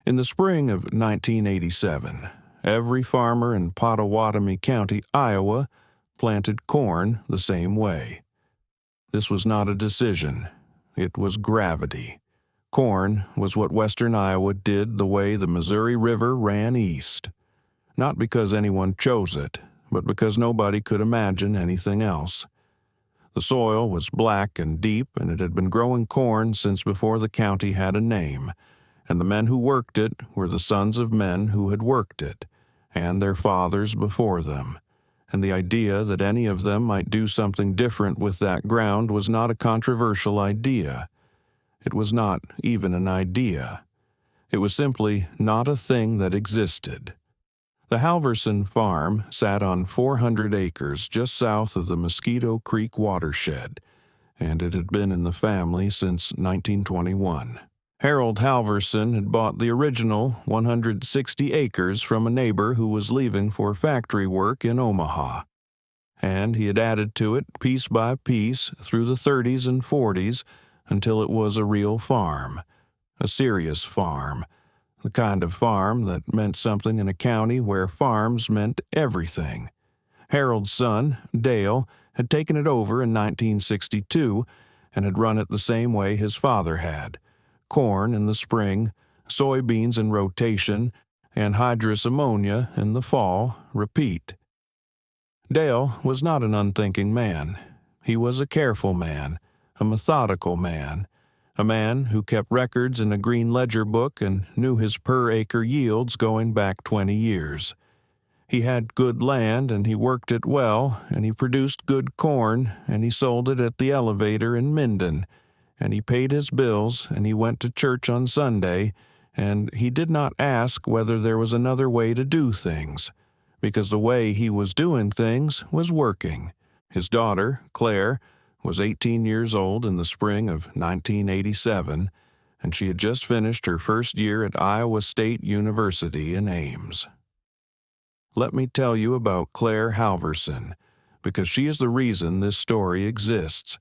In the spring of 1987, every farmer in Pottawattamie County, Iowa, planted corn the same way. This was not a decision. It was gravity. Corn was what western Iowa did the way the Missouri River ran east. Not because anyone chose it, but because nobody could imagine anything else. The soil was black and deep, and it had been growing corn since before the county had a name, and the men who worked it were the sons of men who had worked it, and their fathers before them, and the idea that any of them might do something different with that ground was not a controversial idea. It was not even an idea. It was simply not a thing that existed. The Halverson farm sat on 400 acres just south of the Mosquito Creek watershed, and it had been in the family since 1921. Gerald Halverson had bought the original 160 acres from a neighbor who was leaving for factory work in Omaha, and he had added to it piece by piece through the 30s and 40s until it was a real farm, a serious farm, the kind of farm that meant something in a county where farms meant everything. Harold's son, Dale, had taken it over in 1962 and had run it the same way his father had: corn in the spring, soybeans in rotation, anhydrous ammonia in the fall, repeat. Dale was not an unthinking man. He was a careful man, a methodical man, a man who kept records in a green ledger book and knew his per-acre yields going back 20 years. He had good land, and he worked it well, and he produced good corn, and he sold it at the elevator in Minden, and he paid his bills, and he went to church on Sunday, and he did not ask whether there was another way to do things, because the way he was doing things was working. His daughter, Claire, was 18 years old in the spring of 1987, and she had just finished her first year at Iowa State University in Ames. Let me tell you about Claire Halverson, because she is the reason this story exists,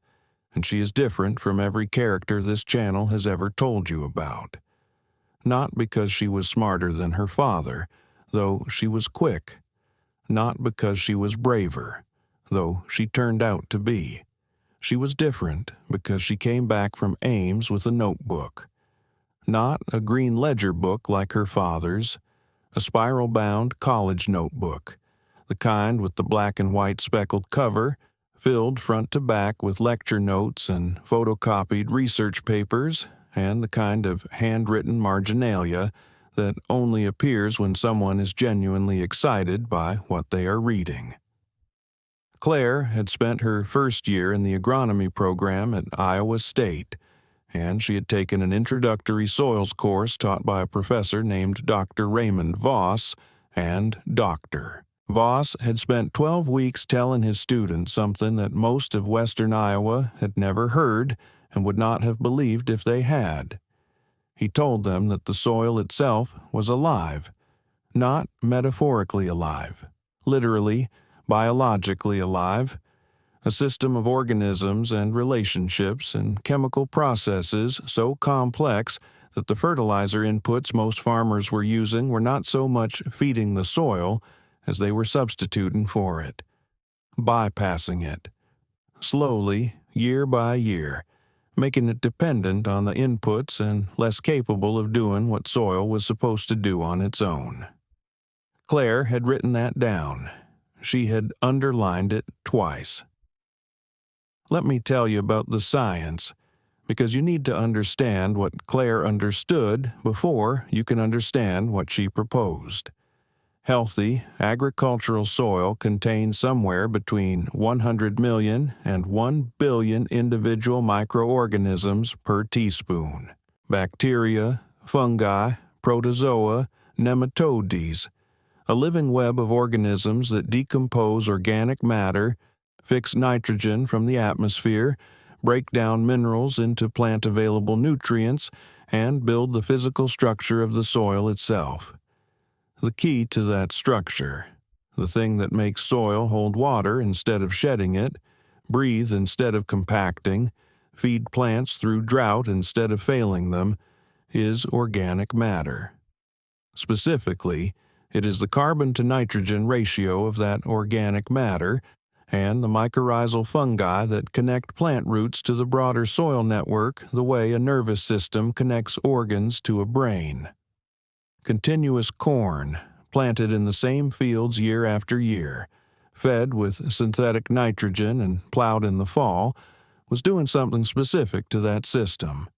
and she is different from every character this channel has ever told you about. Not because she was smarter than her father, though she was quick. Not because she was braver, though she turned out to be. She was different because she came back from Ames with a notebook. Not a green ledger book like her father's, a spiral-bound college notebook, the kind with the black and white speckled cover, filled front to back with lecture notes and photocopied research papers, and the kind of handwritten marginalia that only appears when someone is genuinely excited by what they are reading. Claire had spent her first year in the agronomy program at Iowa State, and she had taken an introductory soils course taught by a professor named Dr. Raymond Voss, and Dr. Voss had spent 12 weeks telling his students something that most of western Iowa had never heard and would not have believed if they had. He told them that the soil itself was alive, not metaphorically alive, literally, biologically alive, a system of organisms and relationships and chemical processes so complex that the fertilizer inputs most farmers were using were not so much feeding the soil as they were substituting for it, bypassing it, slowly, year by year, making it dependent on the inputs and less capable of doing what soil was supposed to do on its own. Claire had written that down. She had underlined it twice. Let me tell you about the science, because you need to understand what Claire understood before you can understand what she proposed. Healthy, agricultural soil contains somewhere between 100 million and 1 billion individual microorganisms per teaspoon. Bacteria, fungi, protozoa, nematodes, a living web of organisms that decompose organic matter, fix nitrogen from the atmosphere, break down minerals into plant-available nutrients, and build the physical structure of the soil itself. The key to that structure, the thing that makes soil hold water instead of shedding it, breathe instead of compacting, feed plants through drought instead of failing them, is organic matter. Specifically, it is the carbon-to-nitrogen ratio of that organic matter and the mycorrhizal fungi that connect plant roots to the broader soil network the way a nervous system connects organs to a brain. Continuous corn, planted in the same fields year after year, fed with synthetic nitrogen and plowed in the fall, was doing something specific to that system.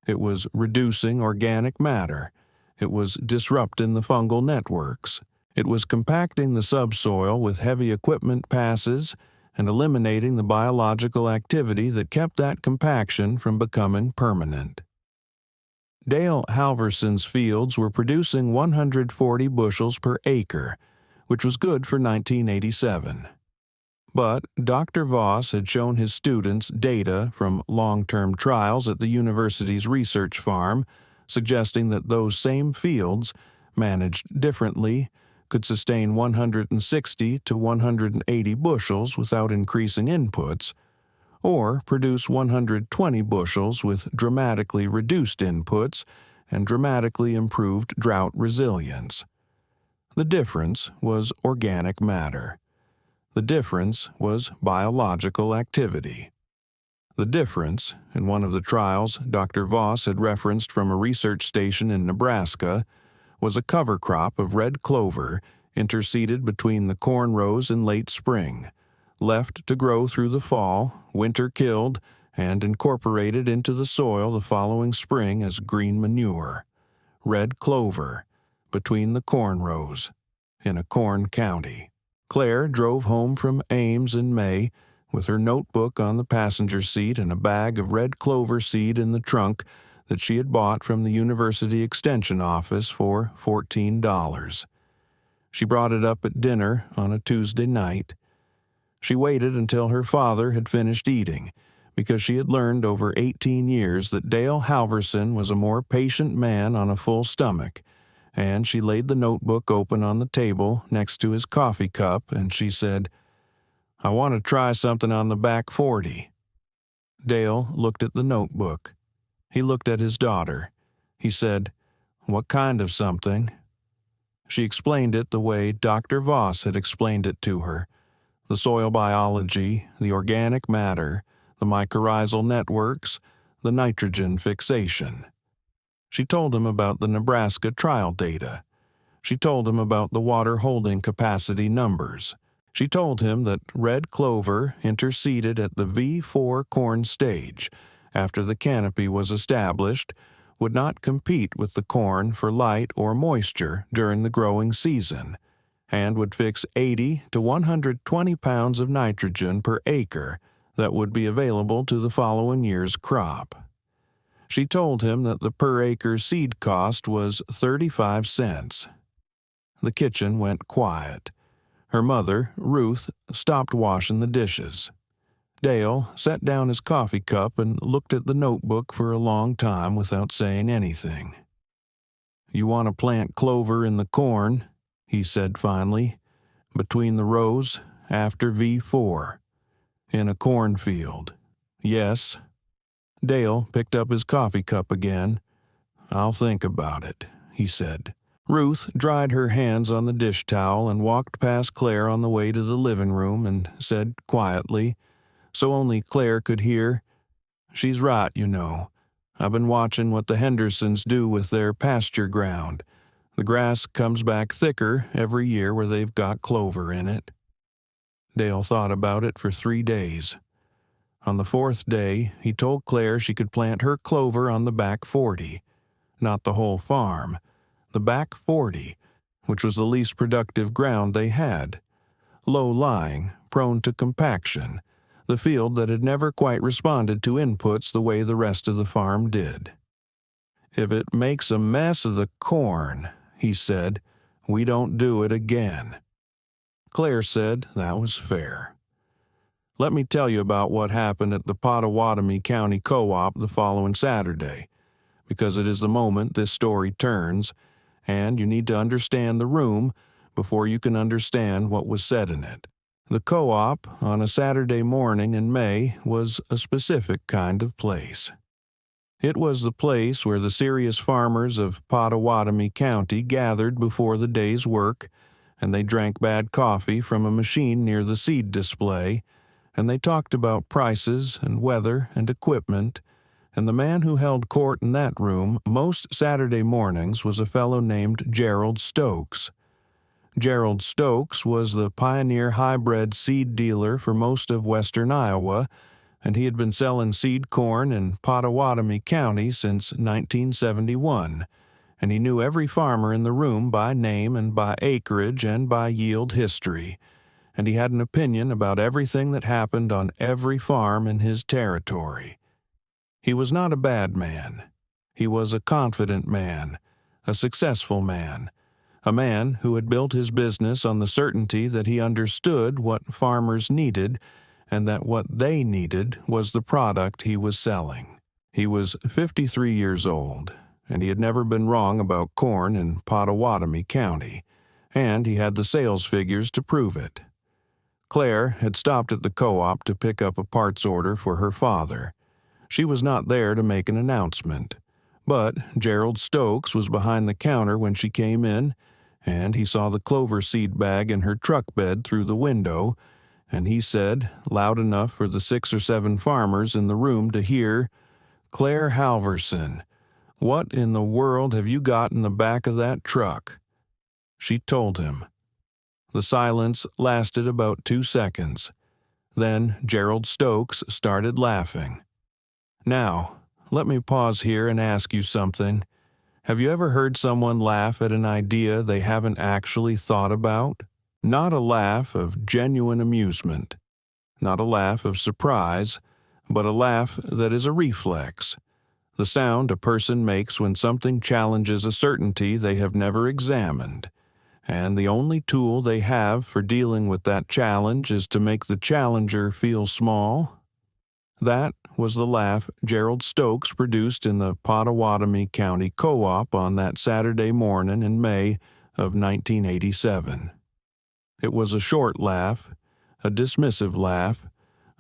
It was reducing organic matter. It was disrupting the fungal networks. It was compacting the subsoil with heavy equipment passes and eliminating the biological activity that kept that compaction from becoming permanent. Dale Halverson's fields were producing 140 bushels per acre, which was good for 1987. But Dr. Voss had shown his students data from long-term trials at the university's research farm, suggesting that those same fields, managed differently, could sustain 160 to 180 bushels without increasing inputs, or produce 120 bushels with dramatically reduced inputs and dramatically improved drought resilience. The difference was organic matter. The difference was biological activity. The difference, in one of the trials Dr. Voss had referenced from a research station in Nebraska, was a cover crop of red clover interseeded between the corn rows in late spring, left to grow through the fall, winter killed, and incorporated into the soil the following spring as green manure. Red clover, between the corn rows, in a corn county. Claire drove home from Ames in May with her notebook on the passenger seat and a bag of red clover seed in the trunk that she had bought from the university extension office for $14. She brought it up at dinner on a Tuesday night. She waited until her father had finished eating, because she had learned over 18 years that Dale Halverson was a more patient man on a full stomach, and she laid the notebook open on the table next to his coffee cup, and she said, "I want to try something on the back 40. Dale looked at the notebook. He looked at his daughter. He said, "What kind of something?" She explained it the way Dr. Voss had explained it to her. The soil biology, the organic matter, the mycorrhizal networks, the nitrogen fixation. She told him about the Nebraska trial data. She told him about the water holding capacity numbers. She told him that red clover interseeded at the V4 corn stage, after the canopy was established, would not compete with the corn for light or moisture during the growing season, and would fix 80 to 120 pounds of nitrogen per acre that would be available to the following year's crop. She told him that the per-acre seed cost was 35 cents. The kitchen went quiet. Her mother, Ruth, stopped washing the dishes. Dale set down his coffee cup and looked at the notebook for a long time without saying anything. "You want to plant clover in the corn," he said finally, "between the rows, after V4. In a cornfield. Yes." Dale picked up his coffee cup again. "I'll think about it," he said. Ruth dried her hands on the dish towel and walked past Claire on the way to the living room and said quietly, so only Claire could hear, "She's right, you know. I've been watching what the Hendersons do with their pasture ground. The grass comes back thicker every year where they've got clover in it." Dale thought about it for 3 days. On the 4th day, he told Claire she could plant her clover on the back 40, not the whole farm, the back 40, which was the least productive ground they had, low-lying, prone to compaction, the field that had never quite responded to inputs the way the rest of the farm did. "If it makes a mess of the corn," he said, "we don't do it again." Claire said that was fair. Let me tell you about what happened at the Pottawattamie County Co-op the following Saturday, because it is the moment this story turns, and you need to understand the room before you can understand what was said in it. The co-op, on a Saturday morning in May, was a specific kind of place. It was the place where the serious farmers of Pottawattamie County gathered before the day's work, and they drank bad coffee from a machine near the seed display, and they talked about prices and weather and equipment, and the man who held court in that room most Saturday mornings was a fellow named Gerald Stokes. Gerald Stokes was the Pioneer Hi-Bred seed dealer for most of western Iowa, and he had been selling seed corn in Pottawattamie County since 1971, and he knew every farmer in the room by name and by acreage and by yield history, and he had an opinion about everything that happened on every farm in his territory. He was not a bad man. He was a confident man, a successful man, a man who had built his business on the certainty that he understood what farmers needed and that what they needed was the product he was selling. He was 53 years old, and he had never been wrong about corn in Pottawattamie County, and he had the sales figures to prove it. Claire had stopped at the co-op to pick up a parts order for her father. She was not there to make an announcement, but Gerald Stokes was behind the counter when she came in, and he saw the clover seed bag in her truck bed through the window, and he said, loud enough for the 6 or 7 farmers in the room to hear, "Claire Halverson, what in the world have you got in the back of that truck?" She told him. The silence lasted about 2 seconds. Then Gerald Stokes started laughing. "Now, let me pause here and ask you something. Have you ever heard someone laugh at an idea they haven't actually thought about? Not a laugh of genuine amusement, not a laugh of surprise, but a laugh that is a reflex, the sound a person makes when something challenges a certainty they have never examined, and the only tool they have for dealing with that challenge is to make the challenger feel small? That was the laugh Gerald Stokes produced in the Pottawattamie County Co-op on that Saturday morning in May of 1987. It was a short laugh, a dismissive laugh,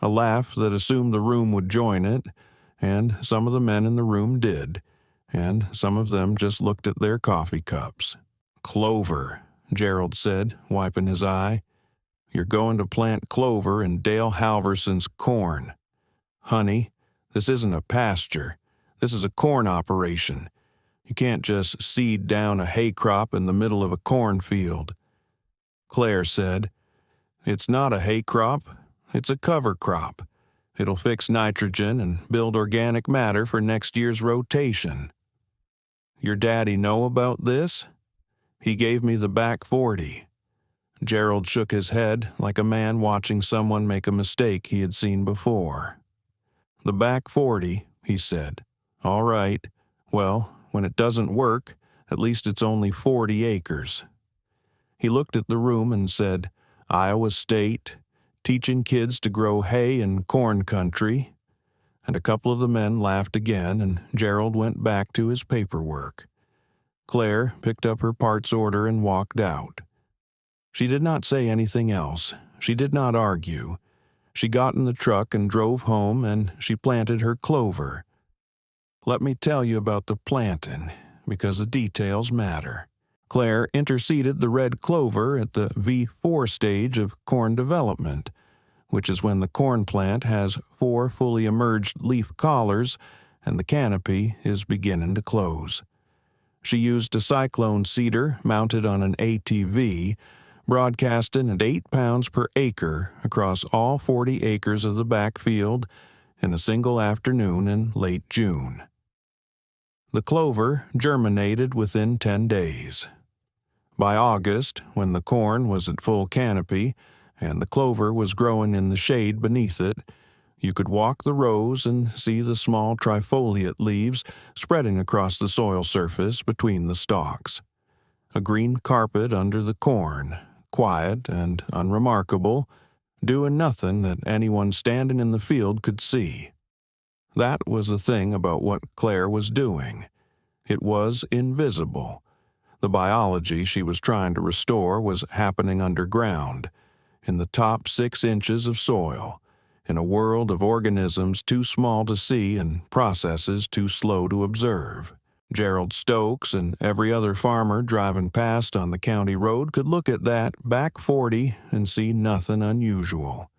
a laugh that assumed the room would join it, and some of the men in the room did, and some of them just looked at their coffee cups. "Clover," Gerald said, wiping his eye. "You're going to plant clover in Dale Halverson's corn. Honey, this isn't a pasture. This is a corn operation. You can't just seed down a hay crop in the middle of a cornfield." Claire said, "It's not a hay crop. It's a cover crop. It'll fix nitrogen and build organic matter for next year's rotation." "Your daddy know about this?" "He gave me the back 40. Gerald shook his head like a man watching someone make a mistake he had seen before. "The back 40, he said. "All right. Well, when it doesn't work, at least it's only 40 acres. He looked at the room and said, "Iowa State, teaching kids to grow hay in corn country." And a couple of the men laughed again, and Gerald went back to his paperwork. Claire picked up her parts order and walked out. She did not say anything else. She did not argue. She got in the truck and drove home, and she planted her clover. Let me tell you about the planting, because the details matter. Claire interseeded the red clover at the V4 stage of corn development, which is when the corn plant has 4 fully emerged leaf collars and the canopy is beginning to close. She used a cyclone seeder mounted on an ATV, broadcasting at 8 pounds per acre across all 40 acres of the backfield in a single afternoon in late June. The clover germinated within 10 days. By August, when the corn was at full canopy and the clover was growing in the shade beneath it, you could walk the rows and see the small trifoliate leaves spreading across the soil surface between the stalks. A green carpet under the corn, quiet and unremarkable, doing nothing that anyone standing in the field could see. That was the thing about what Claire was doing. It was invisible. The biology she was trying to restore was happening underground, in the top 6 inches of soil, in a world of organisms too small to see and processes too slow to observe. Gerald Stokes and every other farmer driving past on the county road could look at that back 40 and see nothing unusual.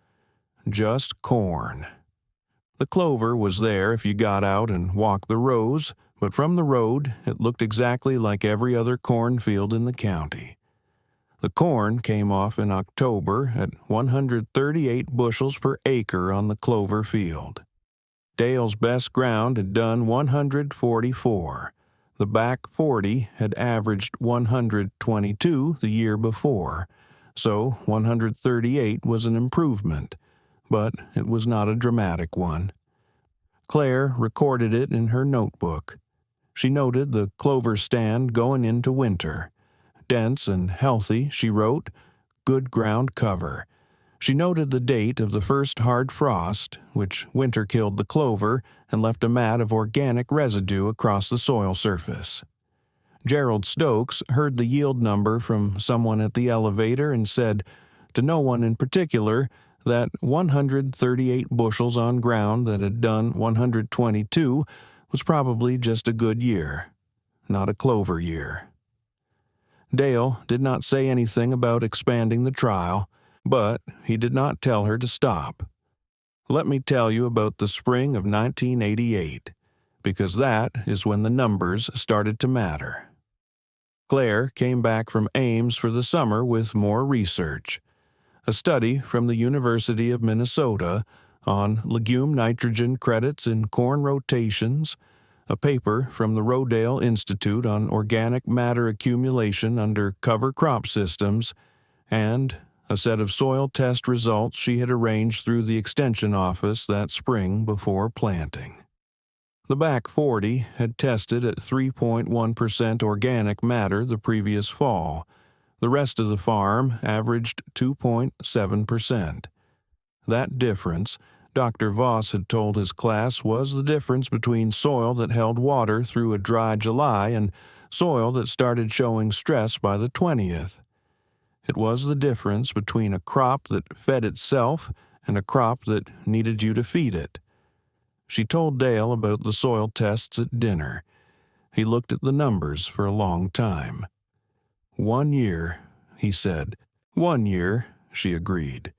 Just corn. The clover was there if you got out and walked the rows, but from the road it looked exactly like every other cornfield in the county. The corn came off in October at 138 bushels per acre on the clover field. Dale's best ground had done 144. The back 40 had averaged 122 the year before, so 138 was an improvement, but it was not a dramatic one. Claire recorded it in her notebook. She noted the clover stand going into winter. Dense and healthy, she wrote, good ground cover. She noted the date of the first hard frost, which winter killed the clover and left a mat of organic residue across the soil surface. Gerald Stokes heard the yield number from someone at the elevator and said, to no one in particular, that 138 bushels on ground that had done 122 was probably just a good year, not a clover year. Dale did not say anything about expanding the trial, but he did not tell her to stop. Let me tell you about the spring of 1988, because that is when the numbers started to matter. Claire came back from Ames for the summer with more research. A study from the University of Minnesota on legume nitrogen credits in corn rotations, a paper from the Rodale Institute on organic matter accumulation under cover crop systems, and a set of soil test results she had arranged through the Extension office that spring before planting. The back 40 had tested at 3.1% organic matter the previous fall. The rest of the farm averaged 2.7%. That difference, Dr. Voss had told his class, was the difference between soil that held water through a dry July and soil that started showing stress by the 20th. It was the difference between a crop that fed itself and a crop that needed you to feed it. She told Dale about the soil tests at dinner. He looked at the numbers for a long time. 1 year, he said. 1 year, she agreed.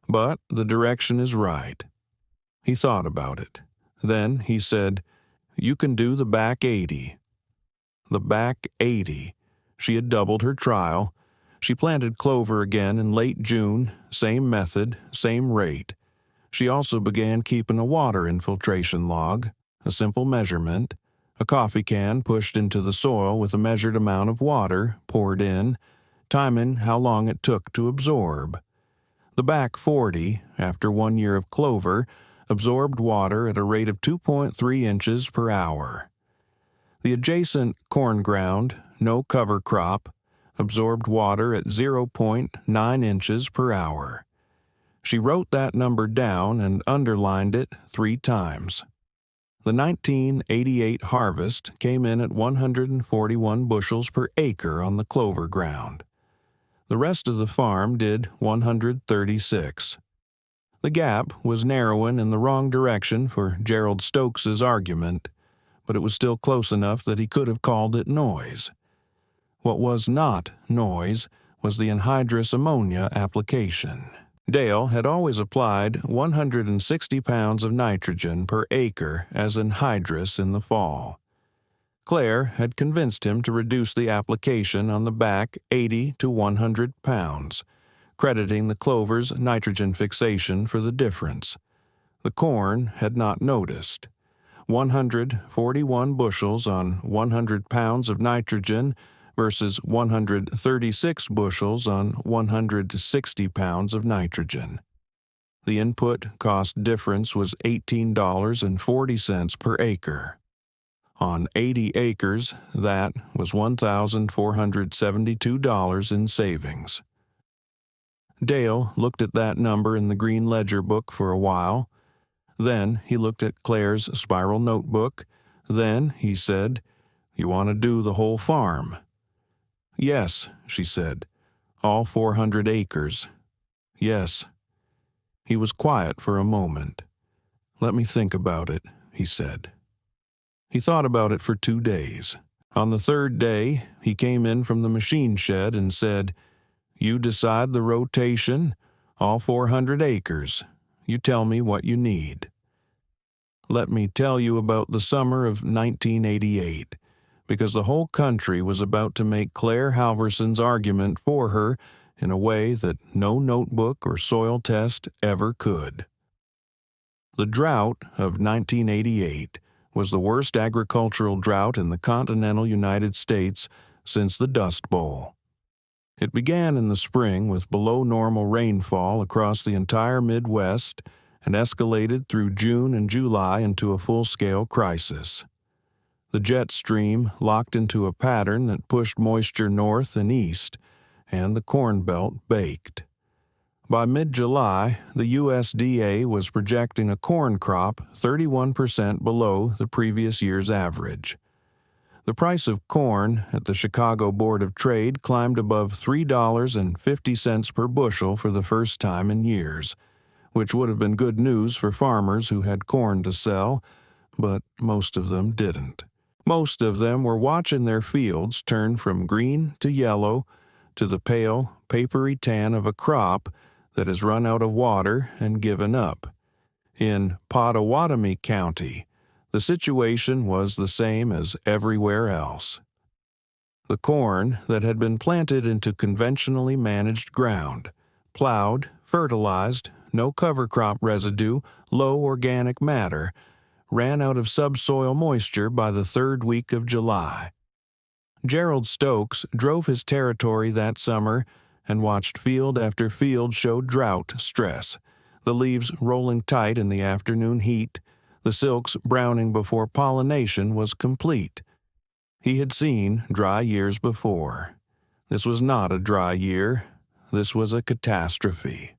But the direction is right. He thought about it. Then he said, you can do the back 80. The back 80. She had doubled her trial. She planted clover again in late June, same method, same rate. She also began keeping a water infiltration log, a simple measurement, a coffee can pushed into the soil with a measured amount of water poured in, timing how long it took to absorb. The back 40, after 1 year of clover, absorbed water at a rate of 2.3 inches per hour. The adjacent corn ground, no cover crop, absorbed water at 0.9 inches per hour. She wrote that number down and underlined it 3 times. The 1988 harvest came in at 141 bushels per acre on the clover ground. The rest of the farm did 136. The gap was narrowing in the wrong direction for Gerald Stokes's argument, but it was still close enough that he could have called it noise. What was not noise was the anhydrous ammonia application. Dale had always applied 160 pounds of nitrogen per acre as anhydrous in the fall. Claire had convinced him to reduce the application on the back 80 to 100 pounds, crediting the clover's nitrogen fixation for the difference. The corn had not noticed. 141 bushels on 100 pounds of nitrogen versus 136 bushels on 160 pounds of nitrogen. The input cost difference was $18.40 per acre. On 80 acres, that was $1,472 in savings. Dale looked at that number in the green ledger book for a while. Then he looked at Claire's spiral notebook. Then he said, "You want to do the whole farm?" "Yes," she said. "All 400 acres." "Yes." He was quiet for a moment. "Let me think about it," he said. He thought about it for 2 days. On the third day, he came in from the machine shed and said, "You decide the rotation, all 400 acres. You tell me what you need." Let me tell you about the summer of 1988, because the whole country was about to make Claire Halverson's argument for her in a way that no notebook or soil test ever could. The drought of 1988 was the worst agricultural drought in the continental United States since the Dust Bowl. It began in the spring with below-normal rainfall across the entire Midwest and escalated through June and July into a full-scale crisis. The jet stream locked into a pattern that pushed moisture north and east, and the Corn Belt baked. By mid-July, the USDA was projecting a corn crop 31% below the previous year's average. The price of corn at the Chicago Board of Trade climbed above $3.50 per bushel for the first time in years, which would have been good news for farmers who had corn to sell, but most of them didn't. Most of them were watching their fields turn from green to yellow to the pale, papery tan of a crop that has run out of water and given up. In Pottawattamie County, the situation was the same as everywhere else. The corn that had been planted into conventionally managed ground, plowed, fertilized, no cover crop residue, low organic matter, ran out of subsoil moisture by the third week of July. Gerald Stokes drove his territory that summer and watched field after field show drought stress, the leaves rolling tight in the afternoon heat, the silks browning before pollination was complete. He had seen dry years before. This was not a dry year. This was a catastrophe.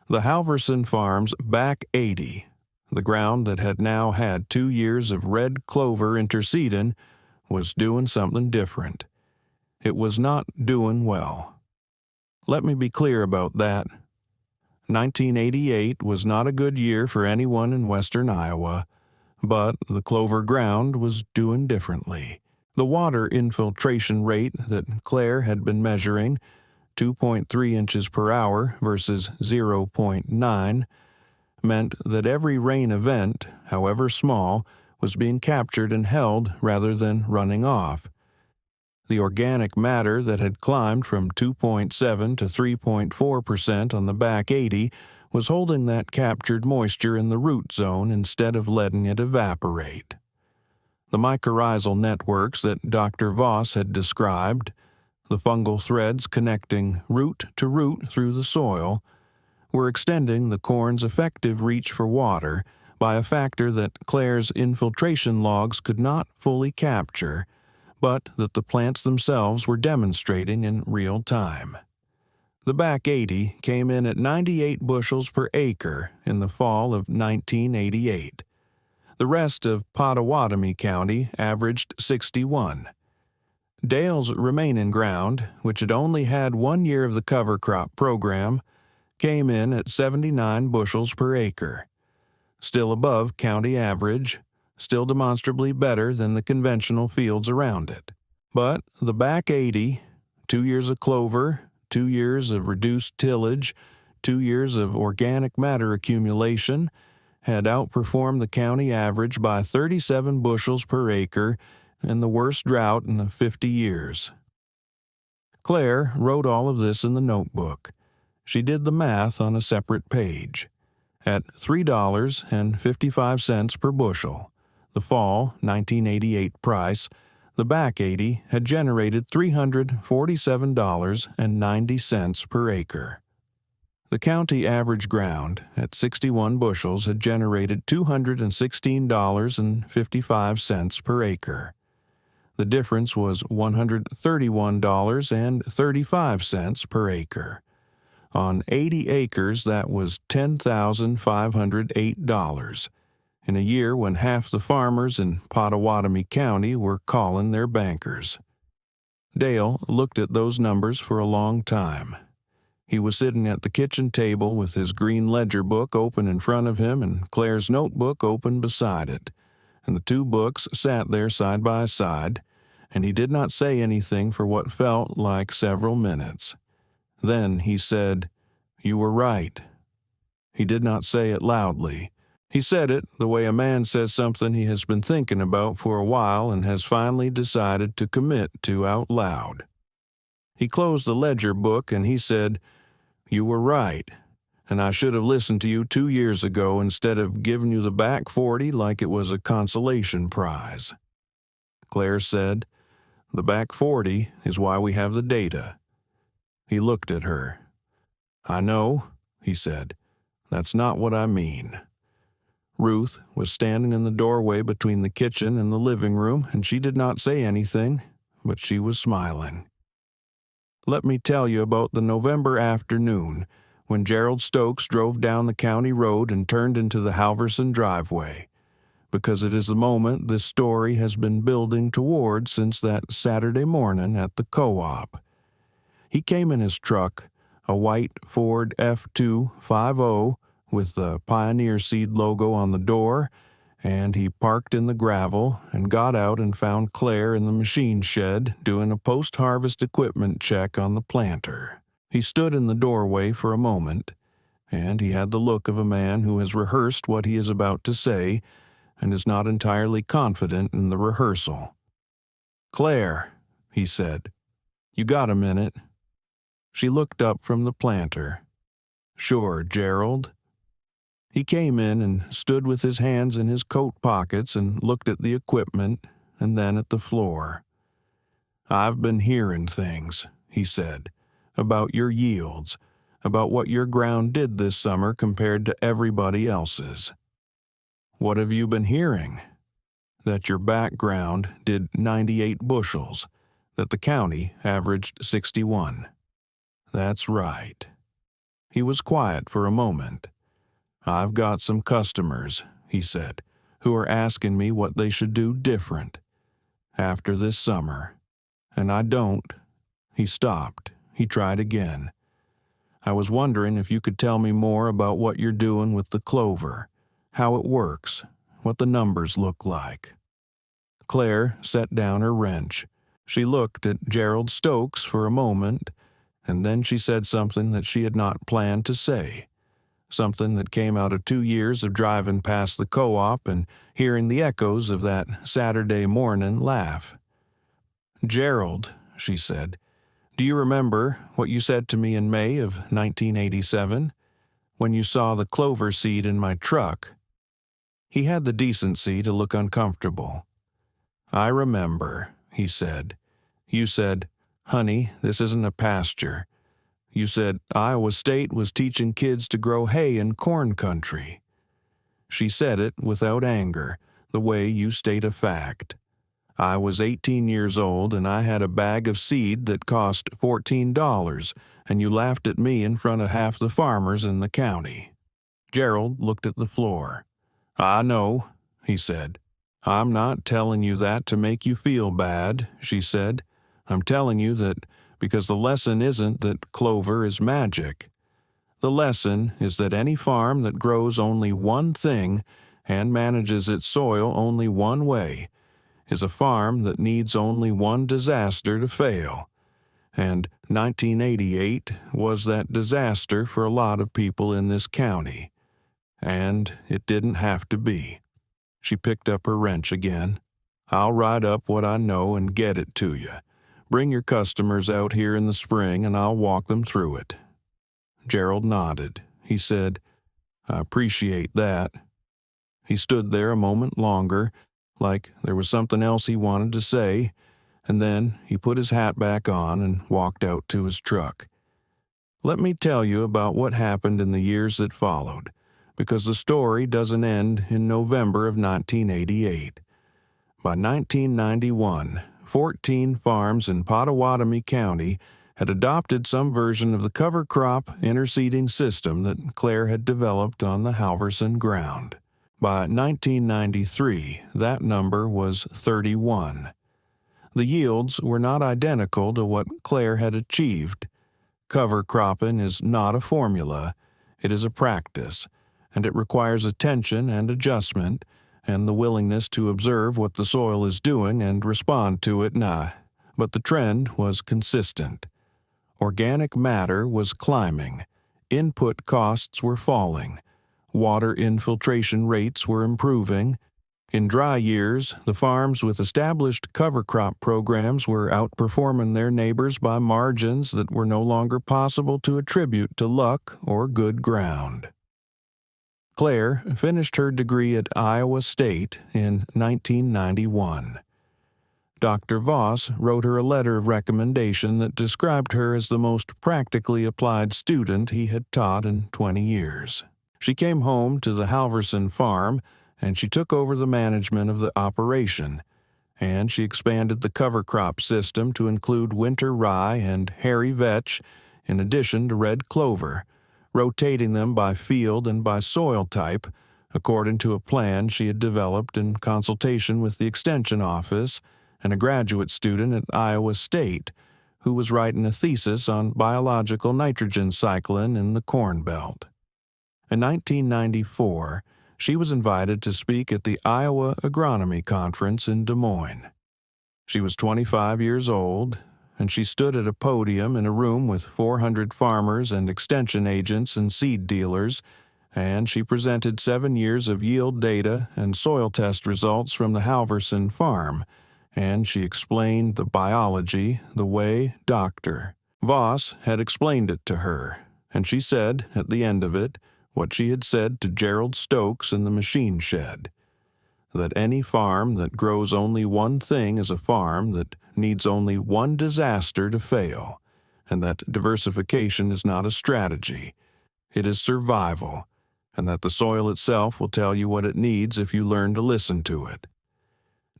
The Halverson farm's back 80, the ground that had now had 2 years of red clover interseeding, was doing something different. It was not doing well. Let me be clear about that. 1988 was not a good year for anyone in western Iowa, but the clover ground was doing differently. The water infiltration rate that Claire had been measuring, 2.3 inches per hour versus 0.9, meant that every rain event, however small, was being captured and held rather than running off. The organic matter that had climbed from 2.7 to 3.4% on the back 80 was holding that captured moisture in the root zone instead of letting it evaporate. The mycorrhizal networks that Dr. Voss had described, the fungal threads connecting root to root through the soil, were extending the corn's effective reach for water by a factor that Claire's infiltration logs could not fully capture, but that the plants themselves were demonstrating in real time. The back 80 came in at 98 bushels per acre in the fall of 1988. The rest of Pottawattamie County averaged 61. Dale's remaining ground, which had only had 1 year of the cover crop program, came in at 79 bushels per acre. Still above county average, still demonstrably better than the conventional fields around it. But the back 80, 2 years of clover, 2 years of reduced tillage, 2 years of organic matter accumulation, had outperformed the county average by 37 bushels per acre in the worst drought in 50 years. Claire wrote all of this in the notebook. She did the math on a separate page. At $3.55 per bushel, the fall 1988 price, the back 80 had generated $347.90 per acre. The county average ground at 61 bushels had generated $216.55 per acre. The difference was $131.35 per acre. On 80 acres, that was $10,508, in a year when half the farmers in Pottawattamie County were calling their bankers. Dale looked at those numbers for a long time. He was sitting at the kitchen table with his green ledger book open in front of him and Claire's notebook open beside it, and the two books sat there side by side, and he did not say anything for what felt like several minutes. Then he said, "You were right." He did not say it loudly. He said it the way a man says something he has been thinking about for a while and has finally decided to commit to out loud. He closed the ledger book and he said, "You were right, and I should have listened to you 2 years ago instead of giving you the back 40 like it was a consolation prize." Claire said, "The back 40 is why we have the data." He looked at her. "I know," he said. "That's not what I mean." Ruth was standing in the doorway between the kitchen and the living room, and she did not say anything, but she was smiling. Let me tell you about the November afternoon when Gerald Stokes drove down the county road and turned into the Halverson driveway, because it is the moment this story has been building toward since that Saturday morning at the co-op. He came in his truck, a white Ford F250 with the Pioneer seed logo on the door, and he parked in the gravel and got out and found Claire in the machine shed doing a post-harvest equipment check on the planter. He stood in the doorway for a moment, and he had the look of a man who has rehearsed what he is about to say and is not entirely confident in the rehearsal. "Claire," he said, "you got a minute?" She looked up from the planter. "Sure, Gerald." He came in and stood with his hands in his coat pockets and looked at the equipment and then at the floor. "I've been hearing things," he said, "about your yields, about what your ground did this summer compared to everybody else's." "What have you been hearing?" "That your background did 98 bushels, that the county averaged 61. "That's right." He was quiet for a moment. "I've got some customers," he said, "who are asking me what they should do different after this summer. And I don't." He stopped. He tried again. "I was wondering if you could tell me more about what you're doing with the clover, how it works, what the numbers look like." Claire set down her wrench. She looked at Gerald Stokes for a moment, and then she said something that she had not planned to say. Something that came out of 2 years of driving past the co-op and hearing the echoes of that Saturday morning laugh. "Gerald," she said, "do you remember what you said to me in May of 1987, when you saw the clover seed in my truck?" He had the decency to look uncomfortable. "I remember," he said. "You said, 'Honey, this isn't a pasture.' You said Iowa State was teaching kids to grow hay in corn country." She said it without anger, the way you state a fact. "I was 18 years old and I had a bag of seed that cost $14, and you laughed at me in front of half the farmers in the county." Gerald looked at the floor. "I know," he said. "I'm not telling you that to make you feel bad," she said. "I'm telling you that because the lesson isn't that clover is magic. The lesson is that any farm that grows only one thing and manages its soil only one way is a farm that needs only one disaster to fail. And 1988 was that disaster for a lot of people in this county. And it didn't have to be." She picked up her wrench again. "I'll write up what I know and get it to you. Bring your customers out here in the spring and I'll walk them through it." Gerald nodded. He said, "I appreciate that." He stood there a moment longer, like there was something else he wanted to say, and then he put his hat back on and walked out to his truck. Let me tell you about what happened in the years that followed, because the story doesn't end in November of 1988. By 1991, 14 farms in Pottawattamie County had adopted some version of the cover crop interseeding system that Claire had developed on the Halverson ground. By 1993, that number was 31. The yields were not identical to what Claire had achieved. Cover cropping is not a formula, it is a practice, and it requires attention and adjustment, and the willingness to observe what the soil is doing and respond to it. But the trend was consistent. Organic matter was climbing, input costs were falling, water infiltration rates were improving. In dry years, the farms with established cover crop programs were outperforming their neighbors by margins that were no longer possible to attribute to luck or good ground. Claire finished her degree at Iowa State in 1991. Dr. Voss wrote her a letter of recommendation that described her as the most practically applied student he had taught in 20 years. She came home to the Halverson farm, and she took over the management of the operation, and she expanded the cover crop system to include winter rye and hairy vetch, in addition to red clover, rotating them by field and by soil type, according to a plan she had developed in consultation with the Extension Office and a graduate student at Iowa State who was writing a thesis on biological nitrogen cycling in the Corn Belt. In 1994, she was invited to speak at the Iowa Agronomy Conference in Des Moines. She was 25 years old, and she stood at a podium in a room with 400 farmers and extension agents and seed dealers, and she presented 7 years of yield data and soil test results from the Halverson farm, and she explained the biology the way Dr. Voss had explained it to her, and she said, at the end of it, what she had said to Gerald Stokes in the machine shed, that any farm that grows only one thing is a farm that needs only one disaster to fail, and that diversification is not a strategy, it is survival, and that the soil itself will tell you what it needs if you learn to listen to it.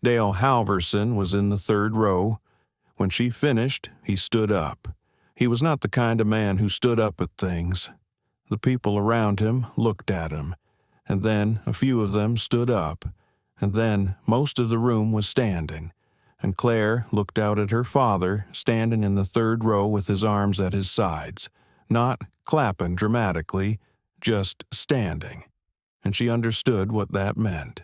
Dale Halverson was in the third row. When she finished, he stood up. He was not the kind of man who stood up at things. The people around him looked at him, and then a few of them stood up, and then most of the room was standing, and Claire looked out at her father standing in the third row with his arms at his sides, not clapping dramatically, just standing, and she understood what that meant.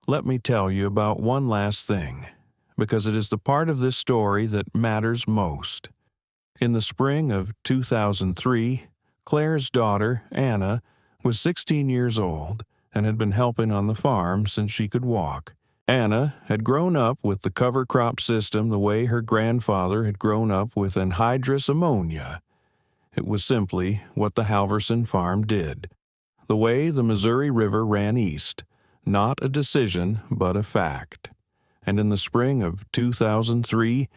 Let me tell you about one last thing, because it is the part of this story that matters most. In the spring of 2003, Claire's daughter, Anna, was 16 years old and had been helping on the farm since she could walk. Anna had grown up with the cover crop system the way her grandfather had grown up with anhydrous ammonia. It was simply what the Halverson farm did, the way the Missouri River ran east, not a decision but a fact. And in the spring of 2003,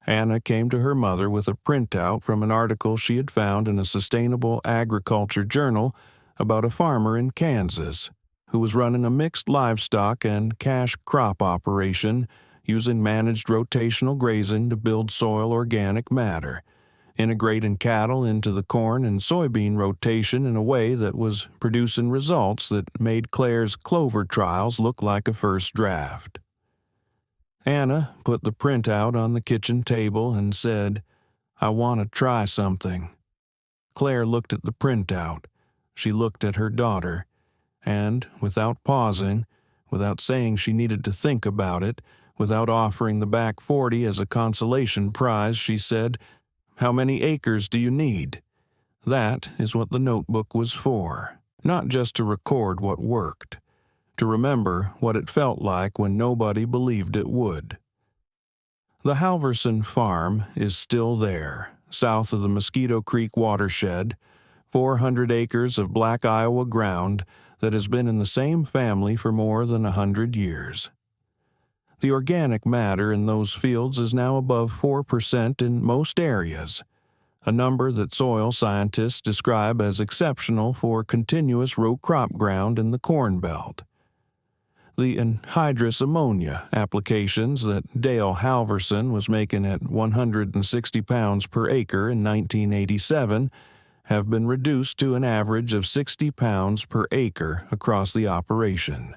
Anna came to her mother with a printout from an article she had found in a sustainable agriculture journal about a farmer in Kansas who was running a mixed livestock and cash crop operation using managed rotational grazing to build soil organic matter, integrating cattle into the corn and soybean rotation in a way that was producing results that made Claire's Clover trials look like a first draft. Anna put the printout on the kitchen table and said, "I want to try something." Claire looked at the printout. She looked at her daughter, and, without pausing, without saying she needed to think about it, without offering the back 40 as a consolation prize, she said, "How many acres do you need?" That is what the notebook was for, not just to record what worked, to remember what it felt like when nobody believed it would. The Halverson farm is still there, south of the Mosquito Creek watershed, 400 acres of black Iowa ground that has been in the same family for more than 100 years. The organic matter in those fields is now above 4% in most areas, a number that soil scientists describe as exceptional for continuous row crop ground in the Corn Belt. The anhydrous ammonia applications that Dale Halverson was making at 160 pounds per acre in 1987 have been reduced to an average of 60 pounds per acre across the operation.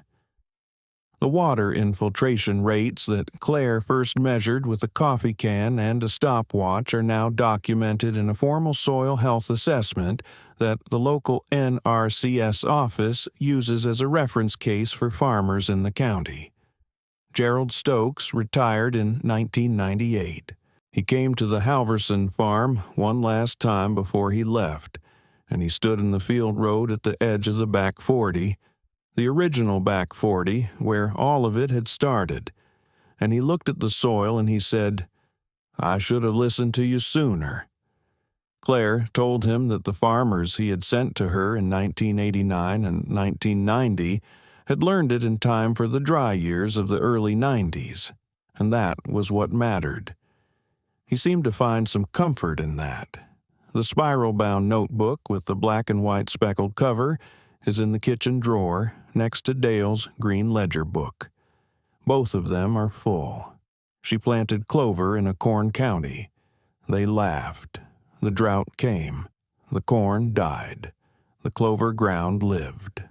The water infiltration rates that Claire first measured with a coffee can and a stopwatch are now documented in a formal soil health assessment that the local NRCS office uses as a reference case for farmers in the county. Gerald Stokes retired in 1998. He came to the Halverson farm one last time before he left, and he stood in the field road at the edge of the back 40, the original back 40, where all of it had started, and he looked at the soil and he said, "I should have listened to you sooner." Claire told him that the farmers he had sent to her in 1989 and 1990 had learned it in time for the dry years of the early 90s, and that was what mattered. He seemed to find some comfort in that. The spiral-bound notebook with the black and white speckled cover is in the kitchen drawer next to Dale's green ledger book. Both of them are full. She planted clover in a corn county. They laughed. The drought came. The corn died. The clover ground lived.